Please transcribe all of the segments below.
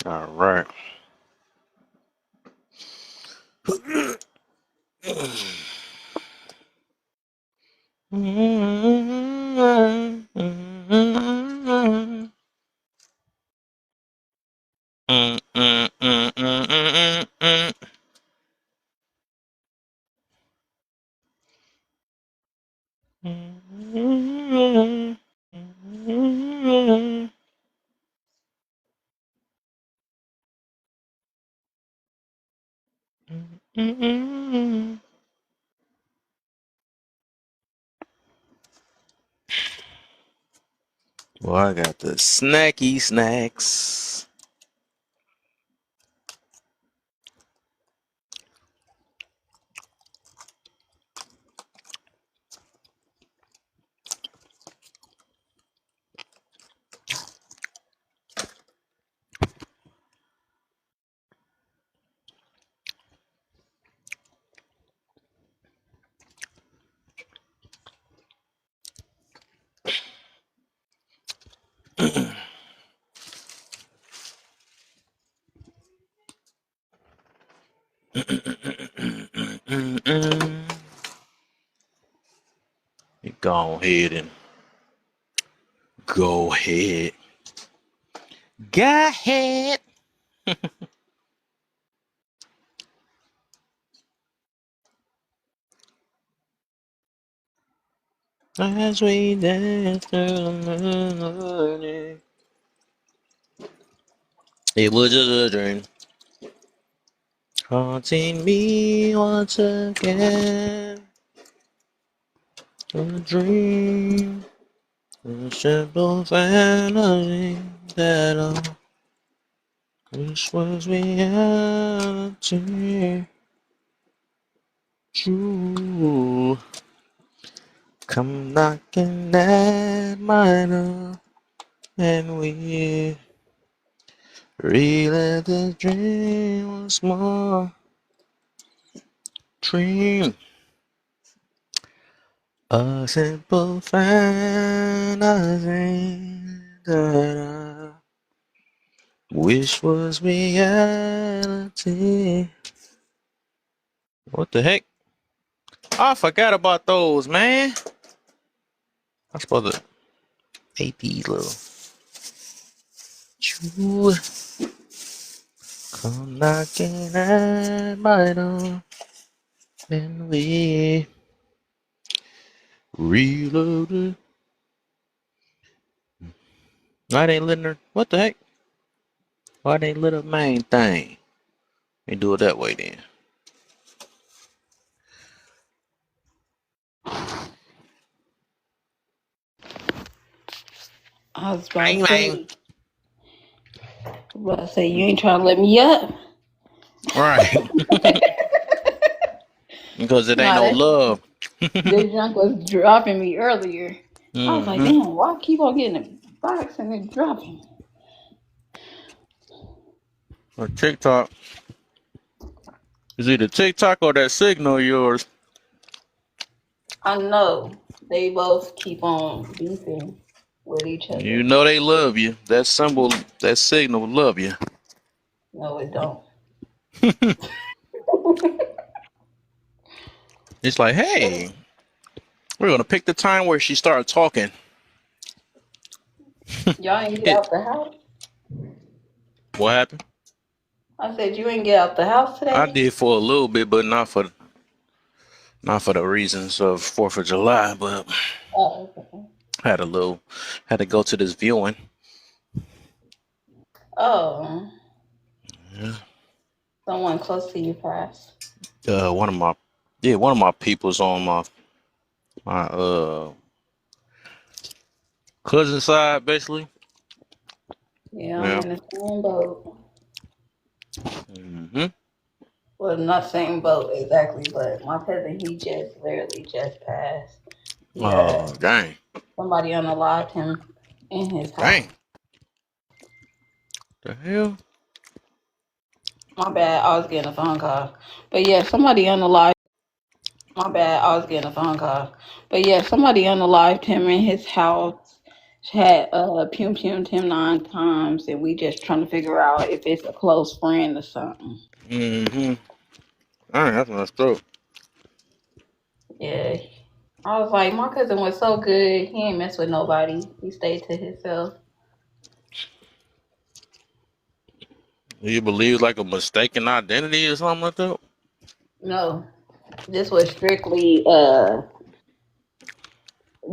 All right. Well, I got the snacky snacks. You go ahead and go ahead. Go ahead. As we dance through the morning. It was just a dream. Haunting me once again. A dream. A simple fantasy that I wish was reality. True. Come knocking at my door, and we relive the dream once more. Dream. A simple fantasy that I wish was reality. What the heck? I forgot about those, man. I'm supposed to hate these little. Choo. Come knocking at my door, and we reloaded. Why they lit her? What the heck? Why they lit a main thing? They do it that way then. I was about to say, you ain't trying to let me up. Right. Because it ain't no love. This junk was dropping me earlier. I was like, damn, why I keep on getting a box and then dropping? Or TikTok. It's either TikTok or that signal of yours. I know they both keep on beefing with each other. You know they love you. That symbol, that signal love you. No, it don't. It's like, hey, we're gonna pick the time where she started talking. Y'all ain't get out the house? What happened? I said you ain't get out the house today? I did for a little bit, but not for the reasons of 4th of July, but okay. had to go to this viewing. Oh. Yeah. Someone close to you passed. One of my people's on my cousin side, basically. Yeah, I'm in the same boat. Mm-hmm. Well, not same boat exactly, but my cousin, he just literally just passed. Oh, dang. Somebody unalived him in his house. Dang. The hell? My bad, I was getting a phone call. But yeah, somebody unalived. My bad, I was getting a phone call. But yeah, somebody unalived him in his house. She had pum him 9 times, and we just trying to figure out if it's a close friend or something. Mm-hmm. All right, that's messed up. Yeah. I was like, my cousin was so good. He ain't mess with nobody. He stayed to himself. Do you believe like a mistaken identity or something like that? No, this was strictly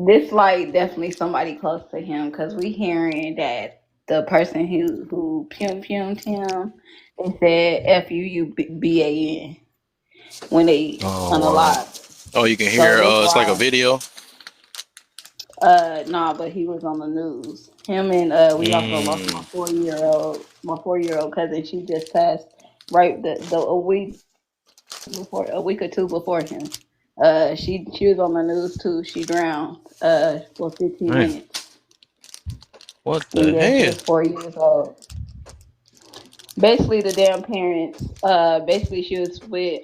this like definitely somebody close to him because we hearing that the person who pumed him, they said FUUBAN when they Oh wow. unalive. Oh, you can So hear. that's It's like a why. video. Nah, but he was on the news. Him and we also lost my Mm. 4 year old, my 4 year old cousin. She just passed right the a week or two before him. She was on the news too. She drowned for 15 Man, minutes. what And the yeah, she hell? was 4 years old. Basically, the damn parents. Basically, she was with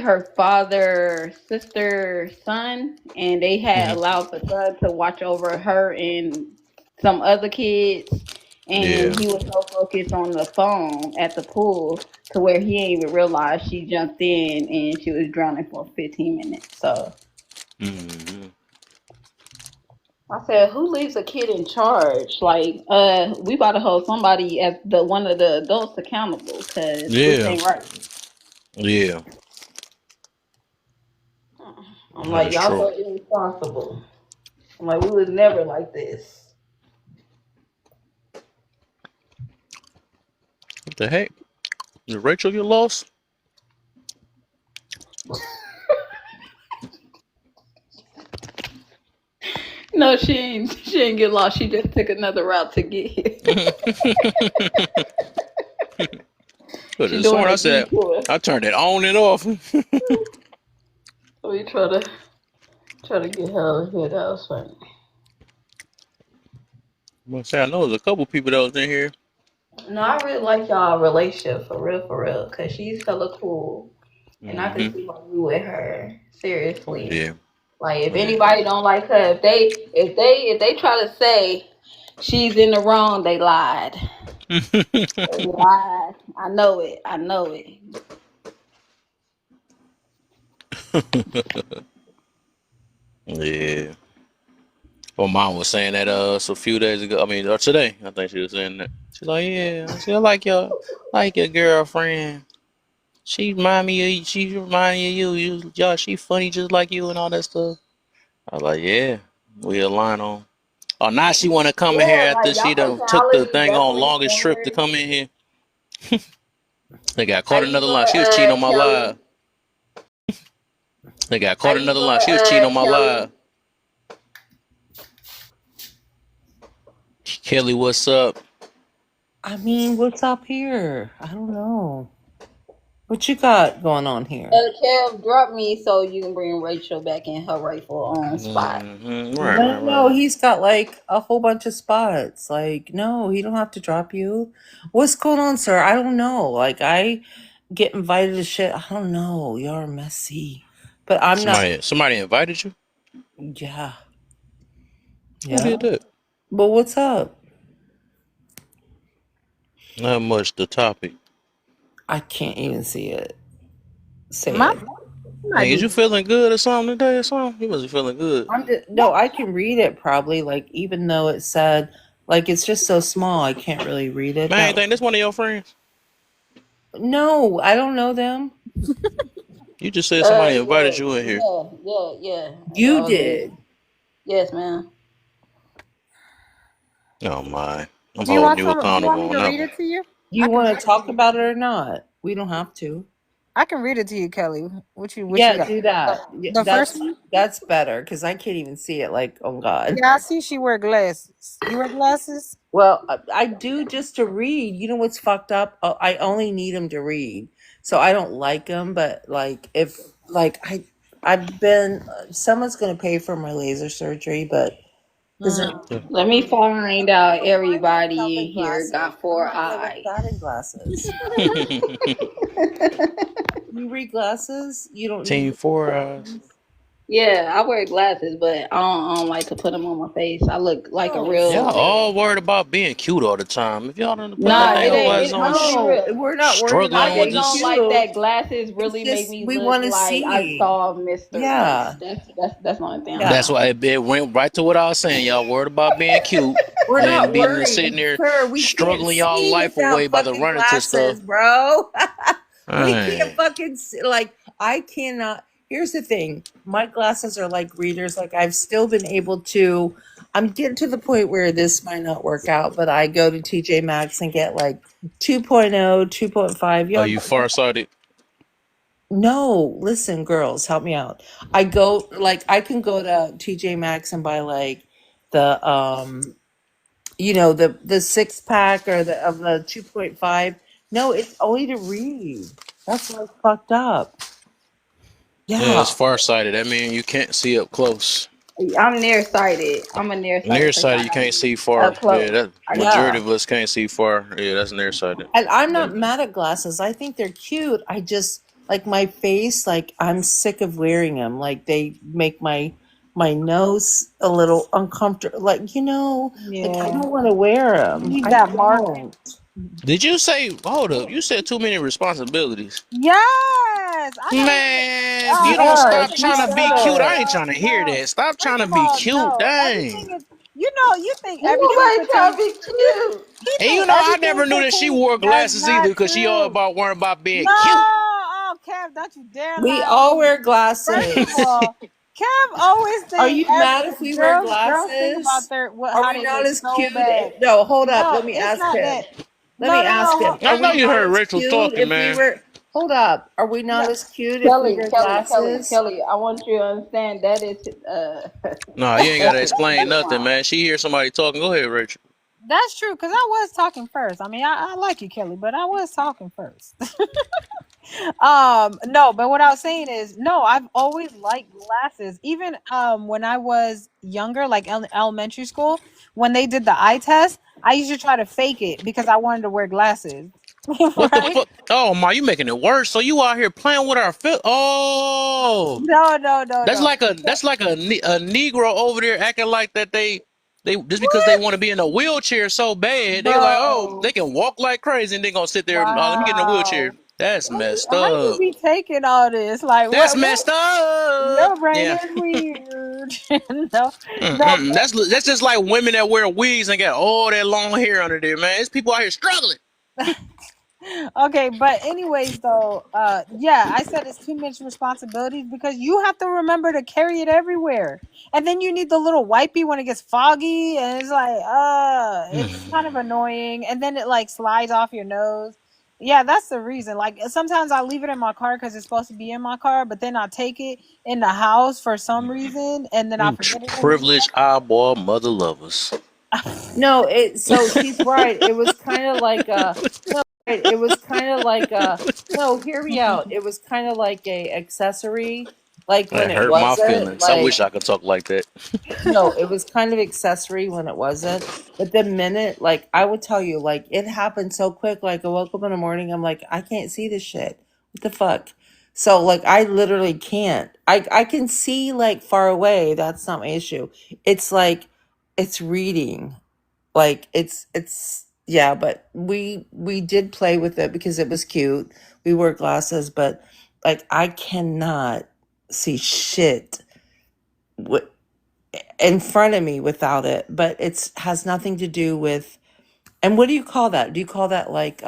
her father, sister, son, and they had Hmm. allowed the son to watch over her and some other kids. And Yeah. he was so focused on the phone at the pool to where he didn't even realize she jumped in and she was drowning for 15 minutes. So Hmm. I said, who leaves a kid in charge? Like, we about to hold somebody as the one of the adults accountable because this Yeah. ain't right. Yeah. I'm That like, is y'all true. so irresponsible. I'm like, we was never like this. What the heck? Did Rachel get lost? No, she ain't get lost. She just took another route to get here. Could She have doing sworn a I said detour. I turned it on and off. So we try to get her out of here. That was funny. I'm gonna say I know there's a couple people that was in here. No, I really like y'all relationship for real. Cause she's hella cool, and I could Hmm. see why you with her. Seriously, Yeah. like if Yeah. anybody don't like her, if they try to say she's in the wrong, they lied. They lied. I know it. I know it. Yeah. Well, mom was saying that a few days ago. I mean, or today. I think she was saying that. She's like, yeah. She like your girlfriend. She remind me of you. Y'all, she funny just like you and all that stuff. I was like, yeah, we align on. Oh, now she want to come in here Yeah, after like she y'all done took the personality thing on definitely longest trip to similar. come in here. They got How caught you another doing, line. She was cheating on my Kelly? live. They got How caught you another doing, line. She was cheating on my live. Kelly? Kelly, what's up? I mean, what's up here? I don't know. What you got going on here? Kev, drop me so you can bring Rachel back in her rightful spot. Right, right, No, no, right. he's got like a whole bunch of spots. Like, no, he don't have to drop you. What's going on, sir? I don't know. Like, I get invited to shit. I don't know. You're messy. But I'm not. Somebody invited you? Yeah. Who Yeah. did that? But what's up? Not much. The topic. I can't even see it. Say My it. might Dang, is be. you feeling good or something today or something? You wasn't feeling good. I'm just, no, I can read it probably. Like, even though it said, like, it's just so small, I can't really read it Man, that you think this one of your friends? No, I don't know them. You just said somebody invited Yeah, you in here. yeah. You That was me. did. Yes, ma'am. Oh my. I'm Do you holding want you some? Do you want accountable me on to that read one. it to you? I You can want read to it to talk you. about it or not? We don't have to. I can read it to you, Kelly. What you Yeah, got? do The, that. Yeah, the first one? that's better because I can't even see it. Like, oh God. Yeah, I see she wear glasses. You wear glasses? Well, I do just to read. You know what's fucked up? I only need them to read, so I don't like them. But like, if like I've been, someone's gonna pay for my laser surgery, but because Mm. Let me find out everybody in here glasses. got I'm four not gonna look eyes. bad in glasses. You read glasses? You don't need Team the Four Eyes. prescriptions? Yeah, I wear glasses, but I don't like to put them on my face. I look like a Oh, real. Y'all silly. all worried about being cute all the time. If y'all don't put them Nah, damn glasses it. on, I'm gonna be No, real. we're not worried I about struggling with just being don't this. like cute. that glasses It's really make just me we look want to like I see. saw Mr. Face. Yeah, That's the only thing I That's yeah. don't why like. it went right to what I was saying. Y'all worried about being cute We're and not being worried. sitting there Sir, we can't struggling y'all see life away without by the fucking running to stuff. glasses, bro. We can't Hey. fucking see. Like, I cannot. Here's the thing. My glasses are like readers. Like, I've still been able to. I'm getting to the point where this might not work out, but I go to TJ Maxx and get like 2.0, 2.5. Are Y'all, you farsighted? no, listen, girls, help me out. I go, like, I can go to TJ Maxx and buy like the the 6 pack or the of the 2.5. No, it's only to read. That's what's fucked up. Yeah, it's Yeah. farsighted. That means you can't see up close. I'm nearsighted. I'm a nearsighted person. Nearsighted, I you gotta can't see see far. up Yeah, close. that I majority Yeah. of us can't see far. Yeah, that's nearsighted. And I'm not mad at glasses. I think they're cute. I just like my face, like I'm sick of wearing them. Like they make my nose a little uncomfortable. Like, like I Yeah. don't want to wear them. Leave I that mark. don't. Did you say, hold up, you said too many responsibilities. Yes. I don't even Man, if you don't Yeah, stop she trying to said be cute, I it. ain't trying to hear no. that. Stop trying First to of be all, cute. no. Dang. Everything is you think Ain't everything nobody trying to pertains be cute. he And think I everything never knew that she pertains. wore That's glasses either not because she all true. about worrying about being No, cute. oh Kev, don't you dare We lie all on me. wear First of glasses. all, Kev always Are think you mad if we wear girls think about glasses? their Are how we they not look as so cute? bad. No, hold up. No, Let me it's ask not that. him. Let No, me no, no. ask him. I Are know we you not heard as Rachel cute talking, if we man. wear? Hold up. Are we not No. as cute if we Kelly, wear Kelly, Kelly, glasses? Kelly. I want you to understand that is Nah, you ain't got to you explain nothing, wrong. man. She hears somebody talking. Go ahead, Rachel. That's true, because I was talking first. I mean, I like you, Kelly, but I was talking first. No, but what I was saying is, no, I've always liked glasses. Even when I was younger, like elementary school, when they did the eye test, I used to try to fake it because I wanted to wear glasses. What the Right? fuck? Oh, my, you making it worse. So you out here playing with our fit? Oh, No, no, no, that's no. like a Negro over there acting like that they just because they want to be in a wheelchair so bad, they like, oh, Bro. they can walk like crazy and they gonna sit there. Let me get in a wheelchair. Wow. That's messed How you up. be taking all this? Like That's what messed up. your brain Yeah. is weird. No, no, Mm-mm. That's just like women that wear wigs and got all that long hair under there, man. It's people out here struggling. okay, but anyways though, yeah, I said it's too much responsibilities because you have to remember to carry it everywhere. And then you need the little wipey when it gets foggy and it's like it's kind of annoying and then it like slides off your nose. Yeah, that's the reason. Like sometimes I leave it in my car because it's supposed to be in my car, but then I take it in the house for some reason and then I You forget it in privileged eyeball mother lovers. No, so she's right. It was kind of like a no, right. It was kind of like a no, hear me here. out. It was kind of like a accessory, like when That it hurt my wasn't feelings. I like wish I could talk like that. no, it was kind of accessory when it wasn't. But the minute, like, I would tell you, like, it happened so quick. Like, I woke up in the morning, I'm like, I can't see this shit. What the fuck? So, like, I literally can't. I can see, like, far away. That's not my issue. It's like, it's reading. Like, yeah, but we did play with it because it was cute. We wore glasses, but, like, I cannot see shit in front of me without it, but it's has nothing to do with. And what do you call that? Do you call that like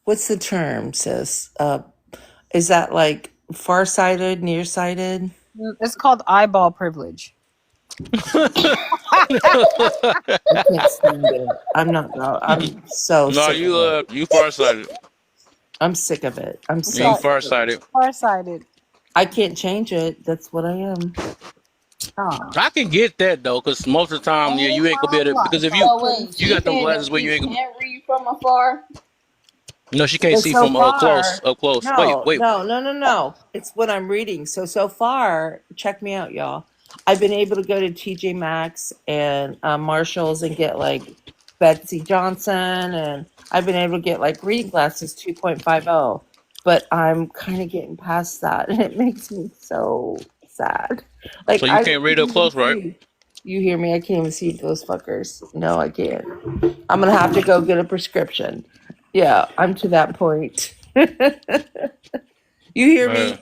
what's the term, sis? Is that like farsighted, nearsighted? It's called eyeball privilege. I can't stand it. I'm not no, I'm so No, sick of it. you farsighted. I'm sick of it. I'm Yeah, so you Far, sick of it. farsighted. farsighted. I can't change it. That's what I am. Oh. I can get that though, because most of the time, yeah, Oh you ain't gonna be my able to. life. Because if I So couldn't wait, you she got see. them saying glasses that where she you ain't. can't read from afar? No, she can't But see so from up close. far, Up close. Wait, no, wait. no, no, no, no. It's what I'm reading. So far, check me out, y'all. I've been able to go to TJ Maxx and Marshalls and get like Betsy Johnson, and I've been able to get like reading glasses 2.50. But I'm kind of getting past that, and it makes me so sad. Like So you I can't can't read up even close, right? see. You hear me? I can't even see those fuckers. No, I can't. I'm gonna have to go get a prescription. Yeah, I'm to that point. You hear me? Man.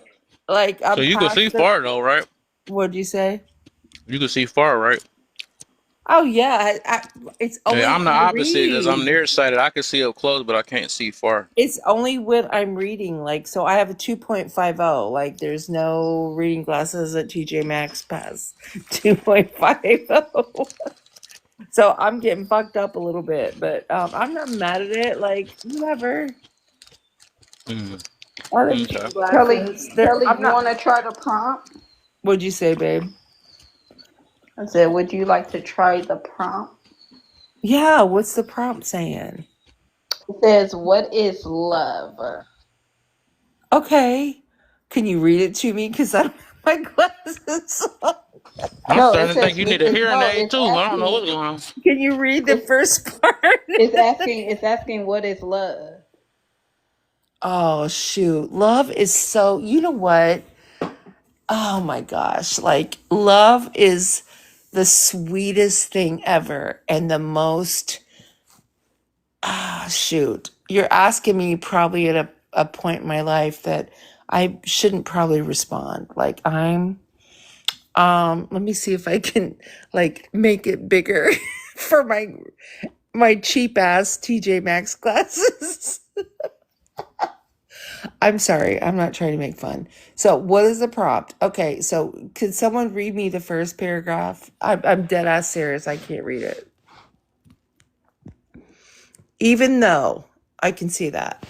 Like So I'm you can past see the. far though, right? What'd you say? You can see far, right? Oh yeah, it's Yeah, only I'm the when I opposite because I'm read. nearsighted. I can see up close, but I can't see far. It's only when I'm reading. Like so, I have a 2.50. Like there's no reading glasses at TJ Maxx past 2.50. So I'm getting fucked up a little bit, but I'm not mad at it. Like whatever. Mm. I like Okay. reading glasses. Kelly, I'm you not. want to try the prompt? What'd you say, babe? I said, would you like to try the prompt? Yeah. What's the prompt saying? It says, what is love? Okay. Can you read it to me? Because I don't have my glasses on. I'm No, it starting to think says you need a hearing no. aid too. I don't know what's going on. Can you read the It's first part? it's asking what is love. Oh, shoot. Love is so, you know what? Oh my gosh. Like, love is the sweetest thing ever and the most, shoot. You're asking me probably at a point in my life that I shouldn't probably respond. Like, let me see if I can like make it bigger for my cheap ass TJ Maxx glasses. I'm sorry, I'm not trying to make fun. So, what is the prompt? Okay, so could someone read me the first paragraph? I'm dead ass serious. I can't read it, even though I can see that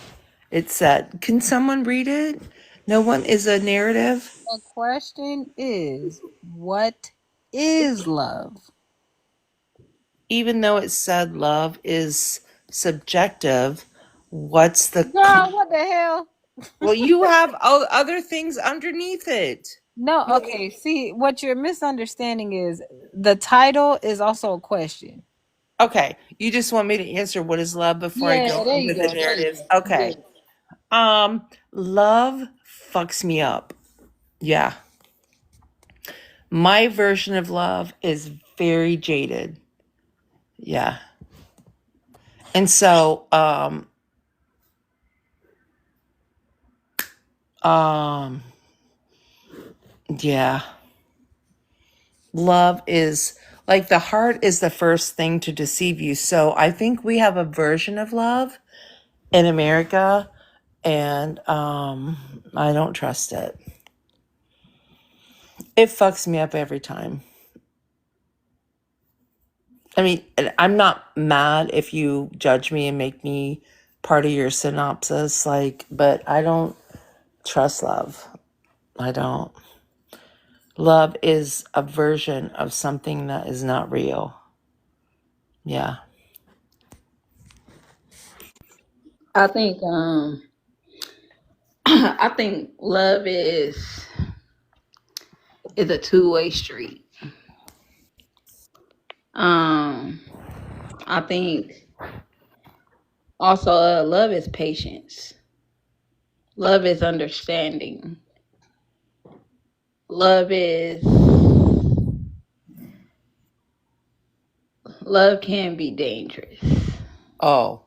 it said. Can someone read it? No one is a narrative. The question is, what is love? Even though it said love is subjective, what's the Girl, what the hell? well, you have other things underneath it. No, You okay. See, what you're misunderstanding is the title is also a question. okay, you just want me to answer what is love before I Yeah, go there into you the go. There you narratives. go. Yeah. Okay. Love fucks me up. Yeah. My version of love is very jaded. Yeah. And so um yeah. Love is like the heart is the first thing to deceive you. So I think we have a version of love in America and I don't trust it. It fucks me up every time. I mean, I'm not mad if you judge me and make me part of your synopsis, like, but I don't trust love. I don't. Love is a version of something that is not real. Yeah. I think I think love is a two-way street. Um I think also love is patience. Love is understanding. Love is love can be dangerous. Oh,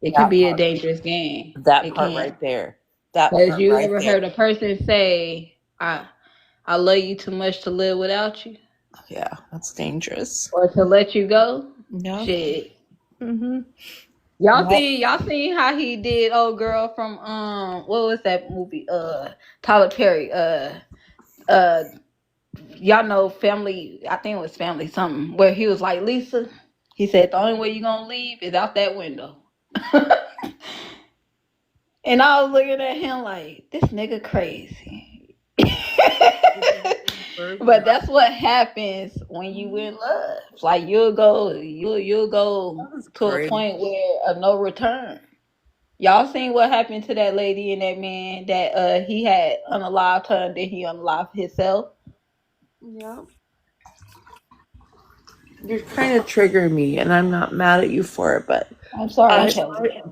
It can that be a part. dangerous game. That It part can. right there. That Cause part you right ever there. heard a person say, I love you too much to live without you? Yeah, that's dangerous. Or to let you go? Yeah. Shit. Mm-hmm. Y'all seen how he did old girl from what was that movie? Tyler Perry. Uh y'all know Family, I think it was Family something, where he was like, Lisa, he said the only way you gonna leave is out that window. And I was looking at him like, this nigga crazy. But that's what happens when you in love. Like you'll go That was to a great. point where of no return. Y'all seen what happened to that lady and that man that he had unalived her and then he unalived himself? Yeah. You're kind of triggering me, and I'm not mad at you for it, but I'm sorry, I, Kelly.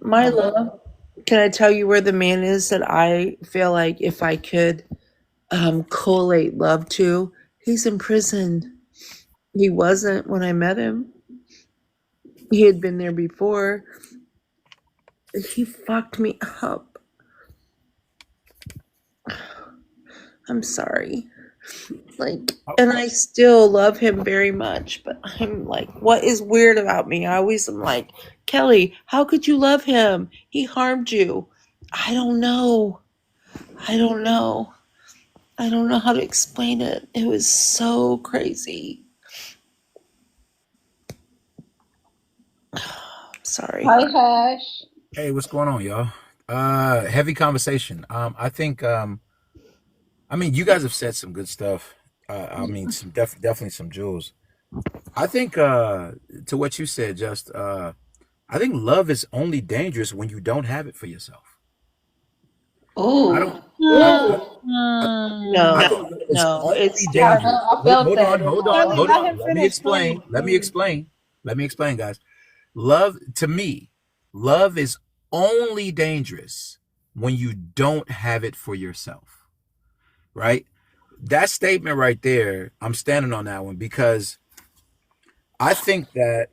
my I'm love, can I tell you where the man is that I feel like if I could collate love to. He's in prison. He wasn't when I met him. He had been there before. He fucked me up. I'm sorry. Like, and I still love him very much, but I'm like, what is weird about me? I always am like, Kelly, how could you love him? He harmed you. I don't know. I don't know. I don't know how to explain it. It was so crazy. I'm sorry. Hi, Hash. Hey, what's going on, y'all? Heavy conversation. I think, I mean, you guys have said some good stuff. I mean, some definitely some jewels. I think, to what you said, I think love is only dangerous when you don't have it for yourself. I don't. Ooh. I, No, I think love is no, only it's dangerous. I felt Hold that. on, hold on, Kelly, hold let on. him Let me finish, explain. please. Let me explain. Let me explain, guys. Love, to me, love is only dangerous when you don't have it for yourself, right? That statement right there, I'm standing on that one because I think that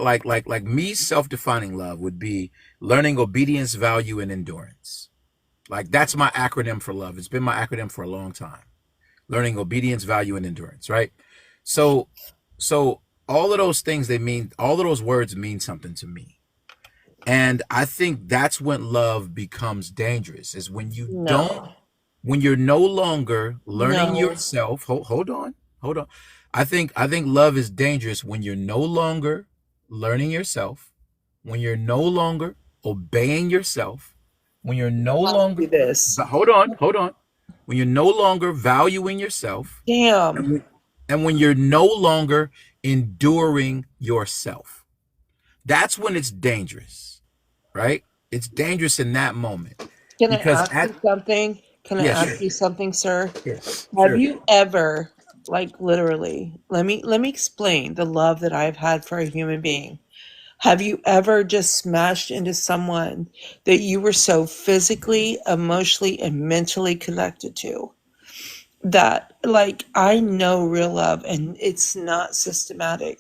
like me self-defining love would be learning obedience, value, and endurance. Like that's my acronym for love. It's been my acronym for a long time. Learning obedience, value, and endurance, right? So so all of those things all of those words mean something to me. And I think that's when love becomes dangerous, is when you don't, no, when you're no longer learning no. yourself. Hold on. I think love is dangerous when you're no longer learning yourself, when you're no longer obeying yourself, when you're no Ask you longer, this. hold on, when you're no longer valuing yourself, Damn. and when you're no longer enduring yourself. That's when it's dangerous, right? It's dangerous in that moment Can I because ask you something? Can I yeah, ask sure, you something, sir? sure, Have sure. you ever, like literally, let me explain the love that I've had for a human being. Have you ever just smashed into someone that you were so physically, emotionally, and mentally connected to? That, like, I know real love, and it's not systematic,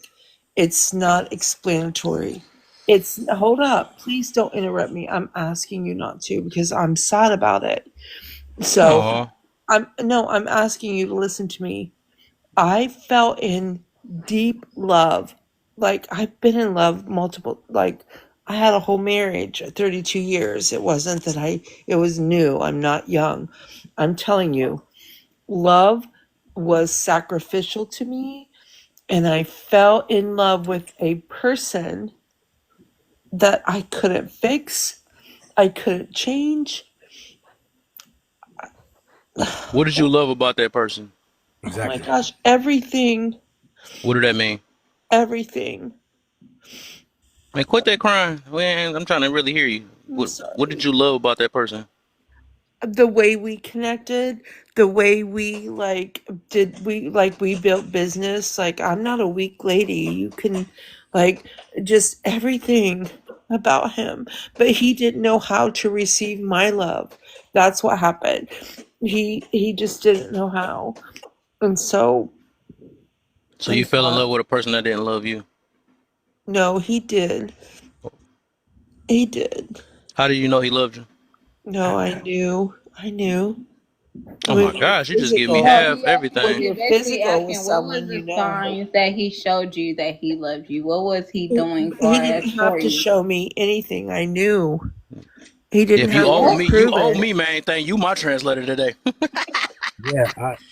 it's not explanatory. It's, hold up, please don't interrupt me. I'm asking you not to because I'm sad about it. So, Oh, I'm asking you to listen to me. I fell in deep love. Like, I've been in love multiple, like, I had a whole marriage at 32 years. It wasn't that it was new. I'm not young. I'm telling you, love was sacrificial to me, and I fell in love with a person that I couldn't fix, I couldn't change. what did you love about that person? Oh my Exactly. gosh, everything, What did that mean? everything. Man, quit that crying. Man, I'm trying to really hear you. I'm What did sorry. you love about that person? The way we connected, the way we we built business. Like, I'm not a weak lady. You can, like, just everything about him. But he didn't know how to receive my love. That's what happened. He just didn't know how. And so So I'm you fell in sorry. love with a person that didn't love you. No, he did. He did. How did you know he loved you? No, I knew. I knew. Oh When my you're gosh, you just give me physical, So half when everything. he you're basically physical with asking, what was someone, you the know. signs that he showed you that he loved you? What was he doing He far as didn't have for to you? show me anything. I knew. He didn't If you have owe to me, What? you prove owe it. me, man. Thing you my translator today. Yeah,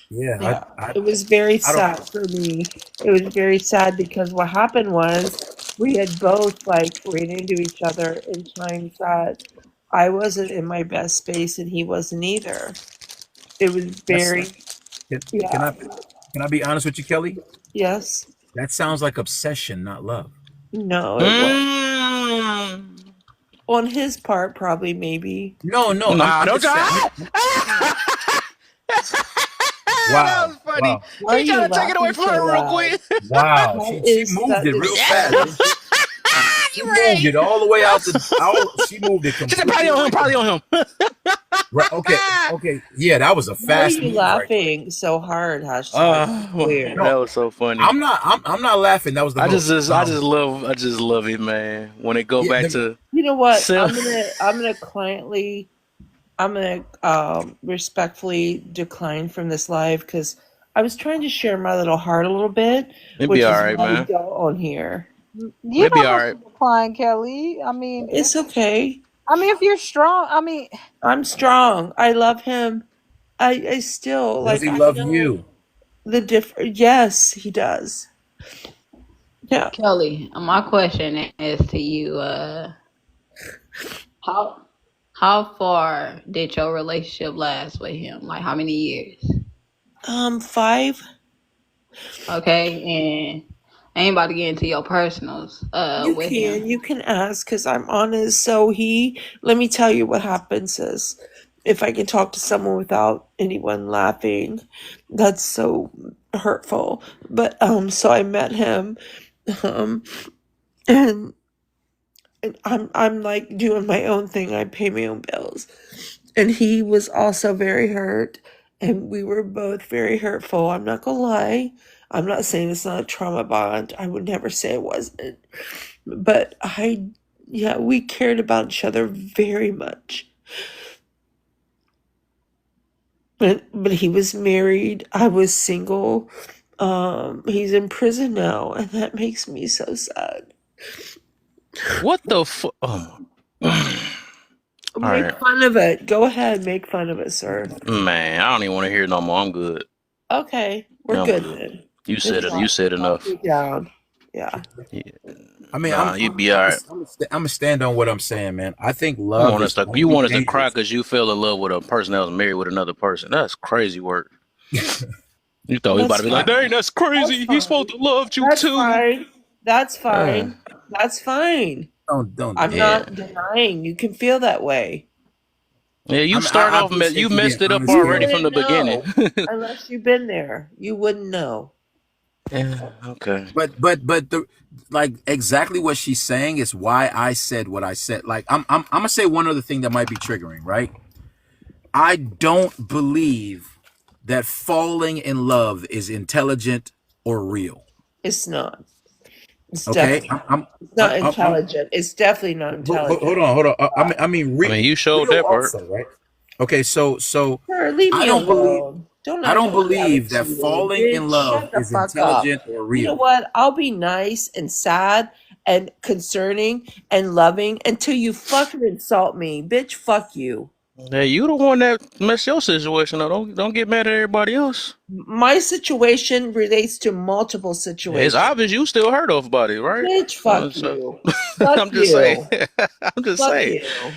yeah, Yeah. It was very I don't. sad for me. It was very sad because what happened was we had both, like, ran into each other in times that I wasn't in my best space and he wasn't either. It was That's very, can, can yeah, I can I be honest with you, Kelly? yes. That sounds like obsession, not love. No, it was Mm. on his part, probably, maybe. No, no, Nah, I'm don't just saying. try. That Wow, was funny. wow, Why are She you tried to take it away laughing from so her real loud? quick. wow. How She is moved that it real fast, didn't disturbing? she? She moved it all the way out the. She moved it She said, completely. probably on him. Probably on him. Right. Okay. Yeah, that was a Why are fast you move right laughing so hard? Hashtag weird. That was so funny. I'm not laughing. That was the I most. just love it, man. When it go Yeah, back to You know what? self. I'm gonna respectfully decline from this live because I was trying to share my little heart a little bit, It'd be which all is right, why we man. don't on here. You It'd be don't all have right. to decline, Kelly. I mean, It's okay. if you're strong, I mean, I'm strong. I love him. I still Does he I love know you? the different. Yes, he does. Yeah. Kelly, my question is to you, how far did your relationship last with him? Like how many years? 5. Okay, and I ain't about to get into your personals with him. You can ask because I'm honest. So let me tell you what happens is if I can talk to someone without anyone laughing, that's so hurtful. But so I met him, um, and I'm like doing my own thing. I pay my own bills, and he was also very hurt, and we were both very hurtful. I'm not gonna lie. I'm not saying it's not a trauma bond. I would never say it wasn't. But we cared about each other very much. But he was married. I was single. He's in prison now, and that makes me so sad. What the fuck? Oh. All Make right, fun of it. Go ahead, make fun of it, sir. man. I don't even want to hear it no more. I'm good. Okay, we're I'm good good. then. You said it. You said enough. Calm down. Yeah. Yeah. I mean, Nah, you'd be all right. I'm gonna stand on what I'm saying, man. I think You love want is us only to cry dangerous. because you fell in love with a person that was married with another person. That's crazy work. You thought we about to be like, dang, that's crazy. That's He's supposed to love you That's too. fine. That's fine. That's fine. Don't. I'm Yeah. not denying you can feel that way. Yeah, you I appreciate you you messed being it up honest, already Kelly. from the beginning. Unless you've been there. You wouldn't know. Yeah, okay. But the like exactly what she's saying is why I said what I said. Like I'm gonna say one other thing that might be triggering, right? I don't believe that falling in love is intelligent or real. It's not. It's Okay, definitely not intelligent. It's definitely not intelligent. hold on. I mean, you showed real that part. also, right? Okay, so Sir, leave me I don't believe alone. Don't I don't act like believe that attitude, falling in bitch. love Shut the is fuck up. intelligent or You know real. what? I'll be nice and sad and concerning and loving until you fucking insult me. Bitch, fuck you. Hey, you the one that messed your situation up. Don't get mad at everybody else. My situation relates to multiple It's situations. obvious you still hurt off body, right? Bitch, fuck So- you. Fuck I'm just saying. you. I'm just Fuck saying. you.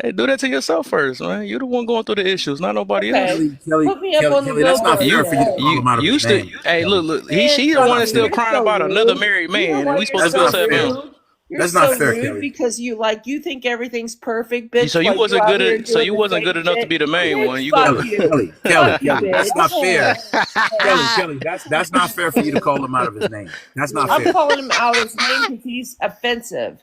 Hey, do that to yourself first, man. You the one going through the issues, not nobody else. Okay. Put me up on the Kelly, that's not billboard fair for you to then. call him out of his name. Hey, Kelly. look. Man, She the fuck one that's you. still You're crying so about another rude. married You know man, and what? we You're supposed to feel That's so not sad for fair. him. rude. You're That's so not fair, rude Kelly. because you think everything's perfect, bitch. So you while wasn't out good here at. So doing you the wasn't same good enough to shit. be the main one. Bitch, You fuck gonna. you. Kelly, Fuck you, that's bitch. not fair. Kelly, that's not fair for you to call him out of his name. That's not I'm fair. calling him out his name because he's offensive.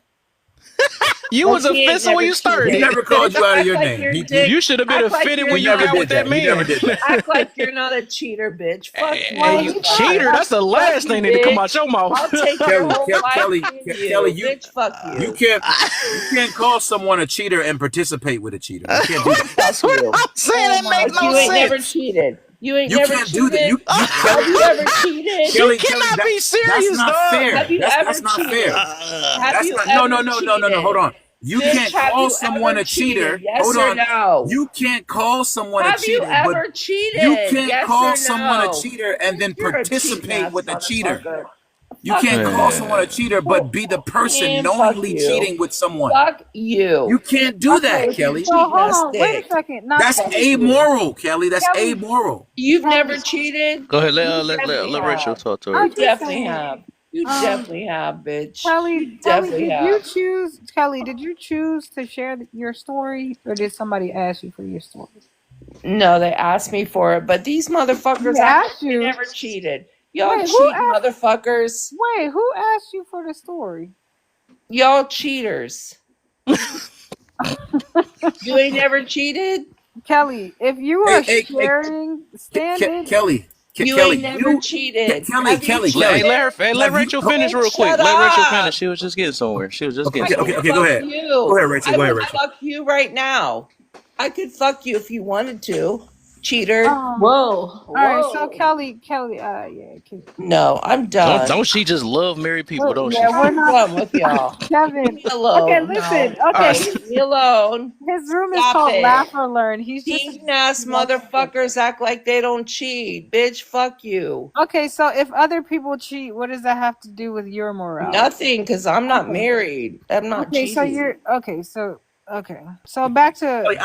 You was He ain't offensive when never you started He cheated. it. never called you out of Act your like name. your He dick. You should have been Act like offended you're when you not. got never with did that that. He never man. did that. Act like you're not a cheater, bitch. Fuck you. Hey, you cheater. That's the last thing that come out your mouth. I'll take your whole life from you. Kelly, Bitch, fuck you. you can't call someone a cheater and participate with a cheater. You can't do that. That's what I'm saying. That Like make no you ain't never sense. cheated. You ain't You never can't cheated. do that. You Have you ever cheated? You cannot be that's serious, not dog. fair. Have you ever That's not cheated? fair. Have That's you not, ever no. cheated? Hold on. You Bitch, can't have call you someone ever a cheater. cheated? Yes Hold or on. no? You can't call someone a Have you cheater, but ever cheated? you can't Yes call or someone a no? cheater and then You're a cheating participate ass with a cheater. motherfucker. You Fuck can't you. call someone a cheater, but be the person Man, fuck knowingly you. cheating with someone. Fuck you. You can't do that, With your Kelly. So cheating hold ass on, wait a dick. second. Not That's amoral, Kelly. That's Kelly. amoral. You've Kelly. never cheated? Go ahead. You Let definitely Rachel have. talk to You her. I'm just definitely saying. have. You definitely have, bitch. Kelly, You definitely did have. you choose? Kelly, did you choose to share your story, or did somebody ask you for your story? No, they asked me for it, but these motherfuckers They act asked like they you. never cheated. Y'all Wait, cheat, motherfuckers. Wait, who asked you for the story? Y'all cheaters. You ain't never cheated? Kelly, if you Hey, are hey, hey, sharing, stand in. Kelly, You Kelly, ain't never cheated. Have you Hey, cheated? let have you? Rachel finish Bitch, real quick. shut Let Rachel finish. up. She was just getting somewhere. She was just getting I Okay, could somewhere. go fuck ahead. Go you. ahead, Rachel. I Go ahead, would Rachel. fuck you right now. I could fuck you if you wanted to. Cheater. Whoa, All right, so whoa. Kelly, yeah, No, I'm Don't done. she just love married people? Don't yeah, she? we're I'm not, done with y'all. Leave Kevin. me Okay, alone. listen. No. Uh, Okay, Leave me alone. his room is Stop called Laugh it. or Learn. He's just Cheating ass he likes to think. motherfuckers act like they don't cheat. Bitch, fuck you. Okay, so if other people cheat, what does that have to do with your morality? Nothing, because I'm not Okay. married. I'm not Okay, so cheating. you're okay. So back to Kelly,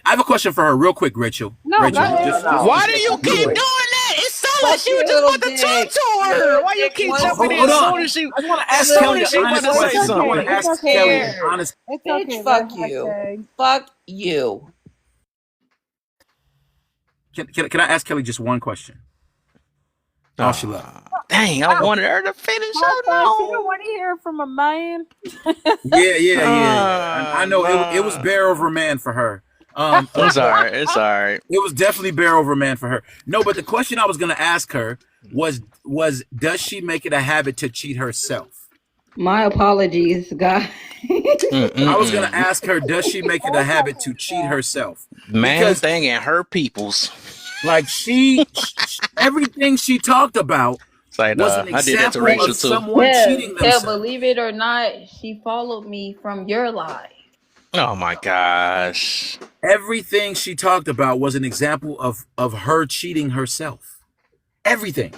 I have a question for her, real quick, Rachel. no. Go Rachel, ahead. No. why do you real keep doing quick. that? It sounded like Fuck she was you, just little about to dick. talk to You her. little Why you dick keep voice jumping in Hold as on. soon boy. as she, I want to You ask as soon little Kelly as an she dick about honest to voice say It's question. I something? want okay. to boy. It's Who ask okay. Kelly an cares? honest. It's Bitch, okay. The fuck you. hashtag. Fuck you. Can I ask Kelly just one question? Oh, she left. Dang, I Okay. wanted her to finish How up. fast? You don't No. want to hear from a man. Yeah. I know it was Nah. bear over man for her. It's all But right. It's all right. it was definitely bear over man for her. No, but the question I was going to ask her was does she make it a habit to cheat herself? My apologies, guys. I was going to Mm-mm-mm. ask her, does she make it a It's habit okay, to cheat girl. herself? Main Because thing and her peoples. like everything she talked about It's like, was an I did that to example Rachel of Hey, too. someone Kev, cheating Kev, themselves. believe it or not, she followed me from your live. Oh my gosh. Everything she talked about was an example of her cheating herself. Everything.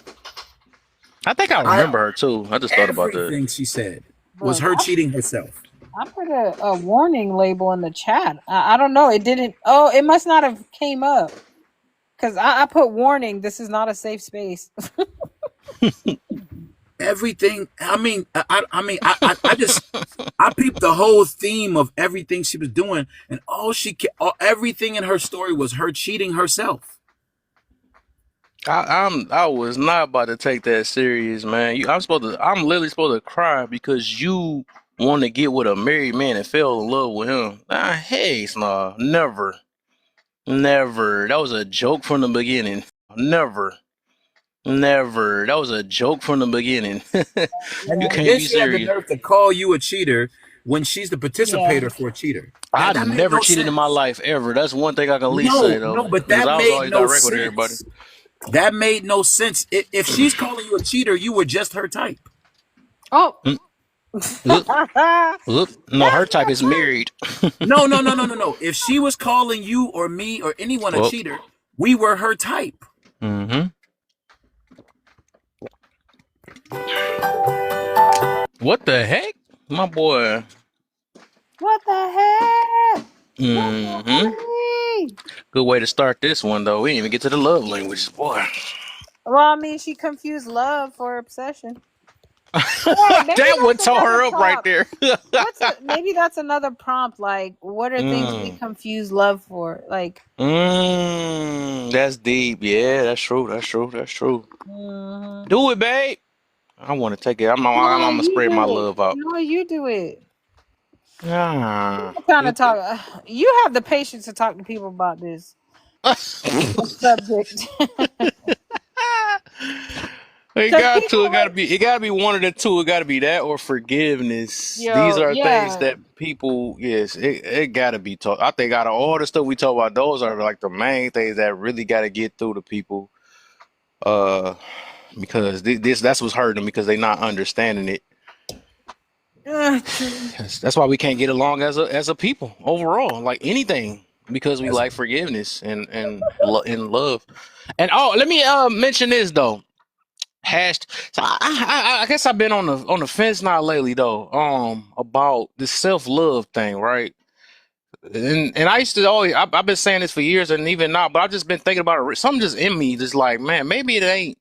I think I I remember her too. I just thought about that. Everything she said was Look, her cheating herself. I put a warning label in the chat. I don't know. It didn't. Oh, it must not have came up because I put warning. This is not a safe space. Everything. I just I peeped the whole theme of everything she was doing, and everything in her story was her cheating herself. I was not about to take that serious, man. I'm literally supposed to cry because you want to get with a married man and fell in love with him. Hey, nah, never, never. That was a joke from the beginning. Never, never. That was a joke from the beginning. You And can't then be she had the serious. nerve to call you a cheater when she's the Yeah. participator for a cheater. I That made never no cheated in my sense. life ever. That's one thing I can at least say No, though, but because that I was made always no direct with everybody. sense. That made no sense. If she's calling you a cheater, you were just her type. Oh. Mm, Look, look. No, her type is married. No. If she was calling you or me or anyone a Well, cheater, we were her type. mm-hmm. What the heck, my boy? What the heck? What the Mm-hmm. heck? Good way to start this one though. We didn't even get to the love languages, boy. Well, I mean, she confused love for obsession. Hey, maybe That would that's tore another her up right prompt. there. Maybe that's another prompt. Like, what are things we mm. confuse love for? Like, That's deep. Yeah, that's true. That's true. That's true. mhm. Do it, babe. I want to take it. I'm No, gonna you spread my do it. love out. No, you do it. Ah. I'm trying to talk. You have the patience to talk to people about this subject. It Because got to. people, It gotta be one of the two. It gotta be that or forgiveness. These yo, are things yeah. that people. Yes, it gotta be taught. I think out of all the stuff we talk about, those are like the main things that really gotta get through to people. Uh, because that's what's hurting them because they not understanding it. True. That's why we can't get along as a people overall, like anything, because we As lack forgiveness and love. And oh, let me mention this though. Hashed. So I guess I've been on the fence now lately though. About this self love thing, right? And I used to always I've been saying this for years and even now, but I've just been thinking about it. Something just in me, just like man, maybe it ain't.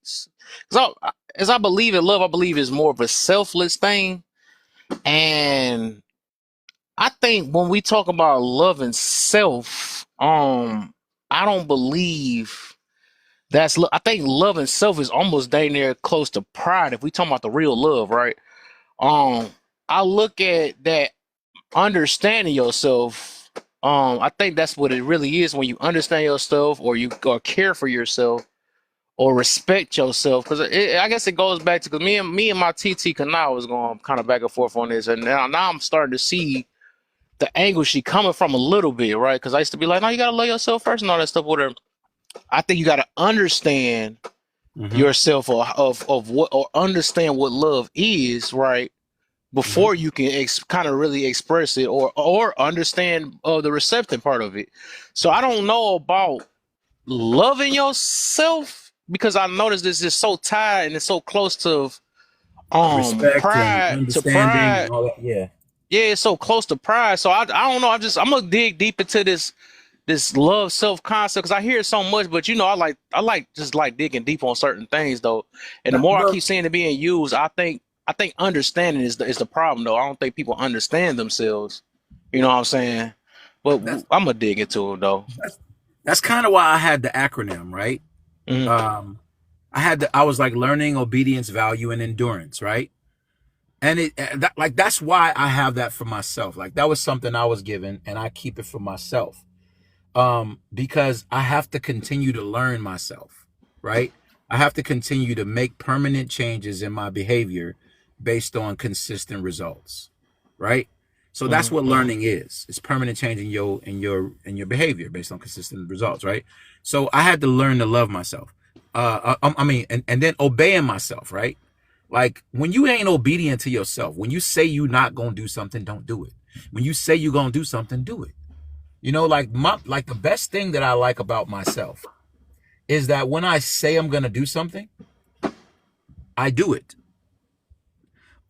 So as I believe in love, I believe it's more of a selfless thing, and I think when we talk about love and self, I don't believe I think love and self is almost dang near close to pride if we talking about the real love, right? Um, I look at that understanding yourself. I think that's what it really is when you understand yourself, or care for yourself, or respect yourself. Because I guess it goes back to, because me and my TT Kanai was going kind of back and forth on this, and now I'm starting to see the angle she coming from a little bit, right? Because I used to be like, no, you gotta love yourself first and all that stuff with her. I think you gotta understand yourself, or of what, or understand what love is, right? Before you can kind of really express it, or understand the receptive part of it. So I don't know about loving yourself, because I noticed this is so tied and it's so close to Respect and pride, understanding and all that. Yeah. yeah, it's so close to pride. So I don't know. I'm gonna dig deep into this love self concept, because I hear it so much. But I like just like digging deep on certain things though. And the more I Well, keep seeing it being used, I think understanding is the problem though. I don't think people understand themselves. You know what I'm saying? But that's I'm gonna dig into it though. that's kind of why I had the acronym, right? Mhm. I was like learning obedience, value, and endurance, right? And that's why I have that for myself. Like that was something I was given, and I keep it for myself. Because I have to continue to learn myself, right? I have to continue to make permanent changes in my behavior based on consistent results, right? So that's Mhm. what learning is. It's permanent change in your behavior based on consistent results, right? So I had to learn to love myself. I mean, and then obeying myself, right? Like when you ain't obedient to yourself, when you say you not gonna do something, don't do it. When you say you gonna do something, do it. Like the best thing that I like about myself is that when I say I'm gonna do something, I do it.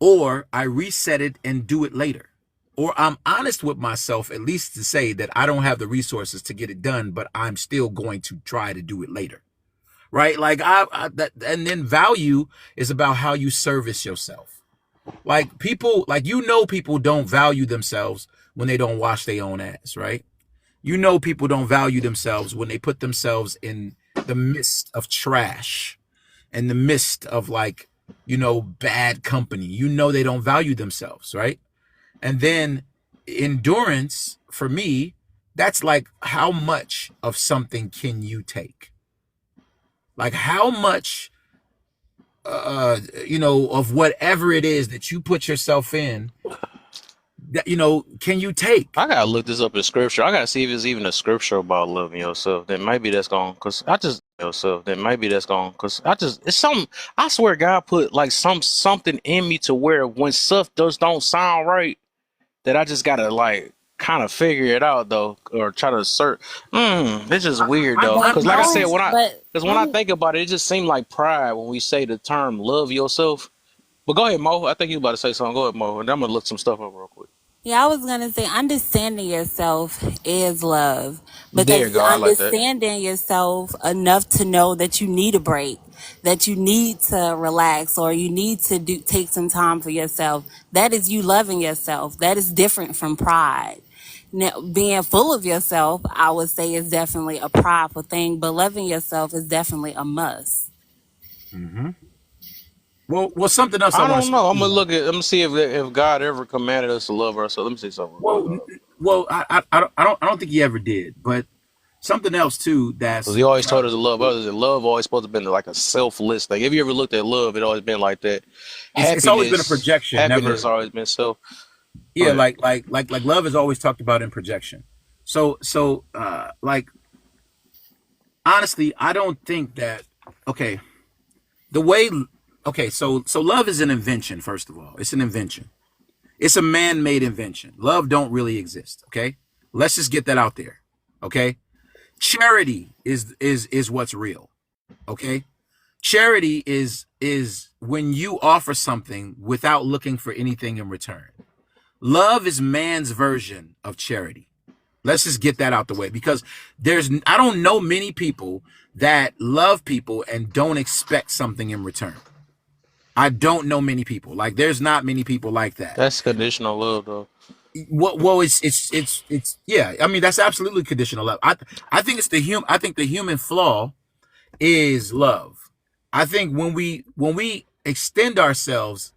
Or I reset it and do it later. Or I'm honest with myself, at least to say that I don't have the resources to get it done, but I'm still going to try to do it later. Right? Like and then value is about how you service yourself. Like people don't value themselves when they don't wash their own ass, right? People don't value themselves when they put themselves in the midst of trash, in the midst of bad company. They don't value themselves, right? And then endurance for me, that's like how much of something can you take? Like how much of whatever it is that you put yourself in, that can you take? I gotta look this up in scripture. I gotta see if it's even a scripture about loving yourself. Then maybe that's gone. It's something. I swear God put like something in me to where when stuff just don't sound right, that I just gotta like kind of figure it out though, or try to search. It's just weird I, though. I, But Cause like I said, most, but when I let me, think about it, it just seemed like pride when we say the term love yourself. But go ahead, Mo. I think you about to say something. Go ahead, Mo. And I'm gonna look some stuff up real quick. Yeah, I was gonna say understanding yourself is love There because you you're go. I like that. understanding yourself enough to know that you need a break, that you need to relax, or you need to take some time for yourself. That is you loving yourself. That is different from pride. Now, being full of yourself, I would say, is definitely a prideful thing, but loving yourself is definitely a must. Mhm. Well, something else I I want to don't say know. I'm too, gonna right? look at. I'm gonna see if God ever commanded us to love ourselves. Let me see something. Well, well, I don't think he ever did, but something else too Because that's He always told us to love others, and love always supposed to be like a selfless thing. Have you ever looked at love? It always been like that. it's always been a Happiness, projection, happiness never. always been self. Go Yeah, ahead. like love is always talked about in projection. So like honestly, I don't think that. Okay, the way. Okay, so love is an invention. First of all, it's an invention. It's a man-made invention. Love don't really exist. Okay, let's just get that out there. Okay, charity is what's real. Okay, charity is when you offer something without looking for anything in return. Love is man's version of charity. Let's just get that out the way, because I don't know many people that love people and don't expect something in return. I don't know many people. Like there's not many people like that. That's conditional love, though. Well, it's yeah. I mean, that's absolutely conditional love. I think I think the human flaw is love. I think when we extend ourselves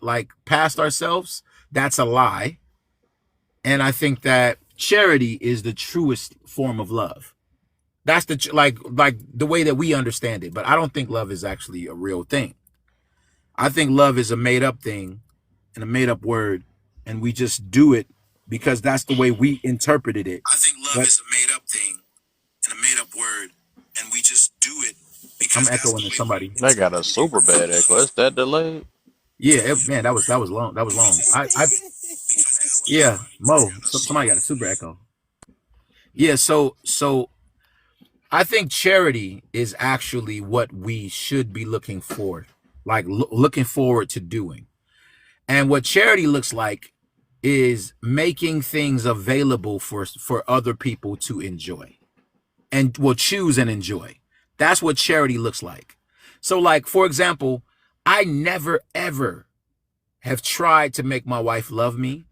like past ourselves that's a lie. And I think that charity is the truest form of love. That's the like the way that we understand it. But I don't think love is actually a real thing. I think love is a made up thing and a made up word, and we just do it because that's the way we interpreted it. I think love is a made up thing and a made up word, and we just do it because I'm echoing to somebody. They got a super bad echo. Is that delayed? Yeah, man, that was long. That was long. Yeah, Mo. Somebody got a super echo. Yeah, so I think charity is actually what we should be looking for, like looking forward to doing. And what charity looks like is making things available for other people to enjoy and will choose and enjoy. That's what charity looks like. So like, for example, I never ever have tried to make my wife love me.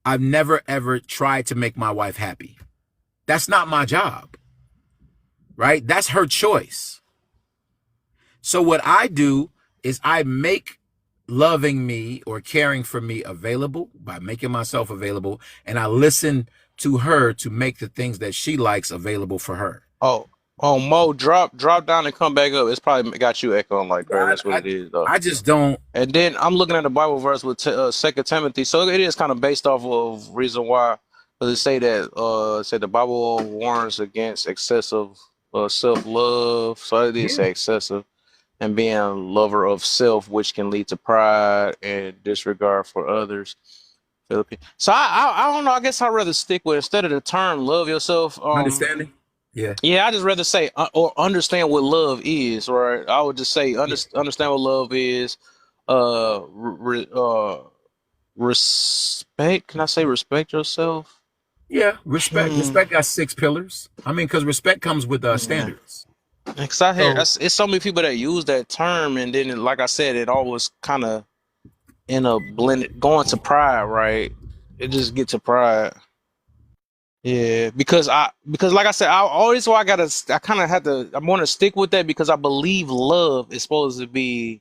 I've never ever tried to make my wife happy. That's not my job, right? That's her choice. So what I do is I make loving me or caring for me available by making myself available, and I listen to her to make the things that she likes available for her. Oh, Mo, drop down and come back up. It's probably got you echoing like crazy. That's what I, it is, though. I just don't. And then I'm looking at the Bible verse with Second Timothy, so it is kind of based off of reason why. Because it say that say the Bible warns against excessive self love. So it did say excessive, and being a lover of self, which can lead to pride and disregard for others. So I don't know. I guess I'd rather stick with, instead of the term "love yourself." Understanding? Yeah. Yeah, I just rather say or understand what love is, right? I would just say understand what love is. Respect. Can I say respect yourself? Yeah, respect. Hmm. Respect got 6 pillars. I mean, because respect comes with Yeah. standards. Because I hear So it's so many people that use that term, and then, like I said, it always kind of in a blended going to pride, right? It just get to pride. Yeah, because like I said, I always why I kind of had to I want to stick with that because I believe love is supposed to be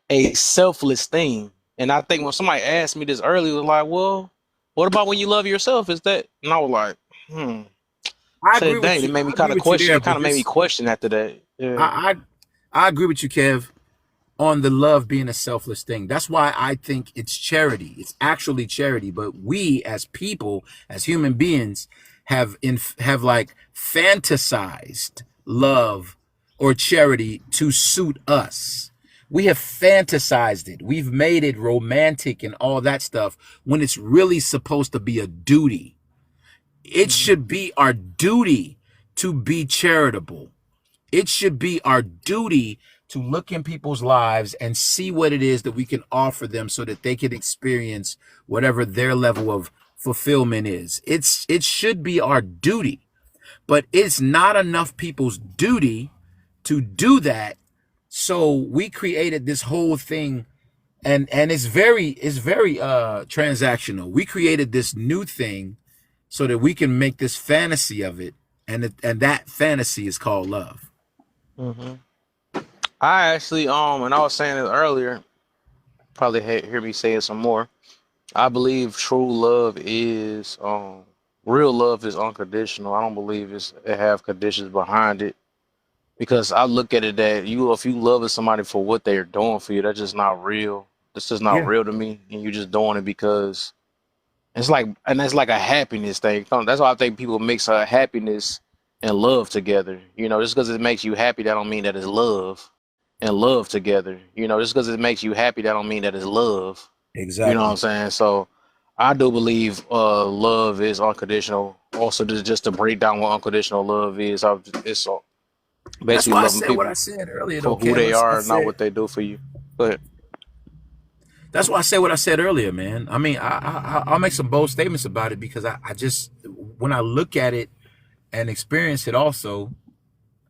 a selfless thing. And I think when somebody asked me this earlier, was like, well, what about when you love yourself? Is that? And I was like, I agree said, with dang, it you. made me I agree kind of with you question. there, It kind but of made me this, question after that. Yeah. I agree with you, Kev, on the love being a selfless thing. That's why I think it's charity. It's actually charity. But we as people, as human beings, have like fantasized love or charity to suit us. We have fantasized it. We've made it romantic and all that stuff when it's really supposed to be a duty. It Mhm. should be our duty to be charitable. It should be our duty to look in people's lives and see what it is that we can offer them so that they can experience whatever their level of fulfillment is. It should be our duty, but it's not enough people's duty to do that. So we created this whole thing, and it's very transactional. We created this new thing so that we can make this fantasy of it, and that fantasy is called love. Mhm. I actually and I was saying it earlier. Probably hear me say it some more. I believe true love is real love is unconditional. I don't believe it have conditions behind it, because I look at it that if you love somebody for what they're doing for you, that's just not real. This is not Yeah, real to me, and you're just doing it because it's like, and that's like a happiness thing. That's why I think people mix happiness and love together. Just because it makes you happy, that don't mean that it's love. And love together. Just because it makes you happy, that don't mean that it's love. You know what I'm exactly. saying? So I do believe love is unconditional. Also, just to break down what unconditional love is, it's That's basically why I loving said what I people said earlier, for though, who Kev. they I are, not said what they do for you. But that's why I said what I said earlier, man. I mean, I'll make some bold statements about it because I just when I look at it and experience it, also,